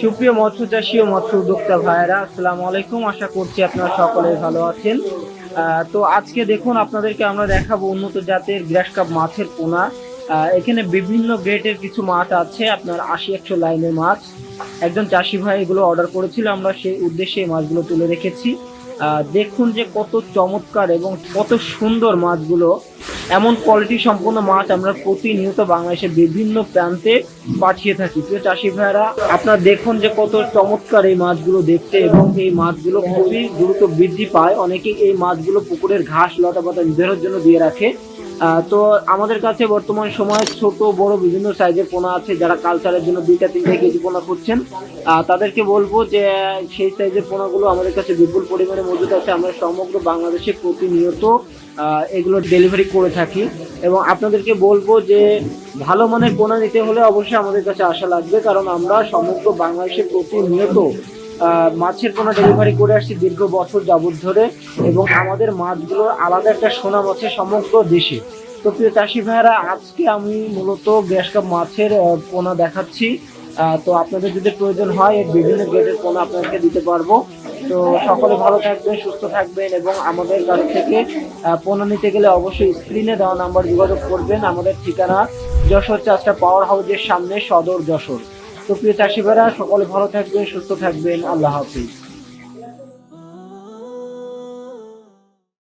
সুপ্রিয় মৎস্য চাষী ও মৎস্য উদ্যোক্তা ভাইয়েরা, আসসালামু আলাইকুম। আশা করছি আপনারা সকলে ভালো আছেন। তো আজকে দেখুন, আপনাদেরকে আমরা দেখাবো উন্নত জাতের গ্রাস কাপ মাছের পোনা। এখানে বিভিন্ন গ্রেডের কিছু মাছ আছে, আপনার 80-100 লাইনের মাছ। একজন চাষি ভাই এগুলো অর্ডার করেছিল, আমরা সেই উদ্দেশ্যে এই মাছগুলো তুলে রেখেছি। দেখুন যে কত চমৎকার এবং কত সুন্দর মাছগুলো। এমন কোয়ালিটি সম্পন্ন মাছ আমরা প্রতিনিয়ত বাংলাদেশের বিভিন্ন প্রান্তে পাঠিয়ে থাকি। প্রিয় চাষি ভাইরা, আপনারা দেখুন যে কত চমৎকার এই মাছগুলো দেখতে, এবং এই মাছগুলো খুবই দ্রুত বৃদ্ধি পায়। অনেকে এই মাছগুলো পুকুরের ঘাস লতা পাতা নিধনের জন্য দিয়ে রাখে। তো আমাদের কাছে বর্তমান সময়ে ছোট বড় বিভিন্ন সাইজের পোনা আছে। যারা কালচারের জন্য 2-3 কেজি পোনা করছেন, তাদেরকে বলবো যে সেই সাইজের পোনাগুলো আমাদের কাছে বিপুল পরিমাণে মজুদ আছে। আমরা সমগ্র বাংলাদেশে প্রতিনিয়ত এগুলো ডেলিভারি করে থাকি, এবং আপনাদেরকে বলবো যে ভালো মানের পোনা নিতে হলে অবশ্যই আমাদের কাছে আসা লাগবে, কারণ আমরা সমগ্র বাংলাদেশে প্রতিনিয়ত মাছের পোনা ডেলিভারি করে আসছি দীর্ঘ বছর যাবত ধরে, এবং আমাদের মাছগুলোর আলাদা একটা সুনাম আছে সমগ্র দেশে। তো প্রিয় চাষি ভাইয়েরা, আজকে আমি মূলত গ্রাস কাপ মাছের পোনা দেখাচ্ছি। তো আপনাদের যদি প্রয়োজন হয় এর বিভিন্ন গ্রেডের পোনা আপনাদেরকে দিতে পারবো। তো সকলে ভালো থাকবেন, সুস্থ থাকবেন, এবং আমাদের কাছ থেকে পোনা নিতে গেলে অবশ্যই স্ক্রিনে দেওয়া নাম্বার যোগাযোগ করবেন। আমাদের ঠিকানা যশোর চাষটা পাওয়ার হাউসের সামনে, সদর যশোর। তো প্রিয় চাষি ভাইরা, সকলে ভালো থাকবেন, সুস্থ থাকবেন। আল্লাহ হাফিজ।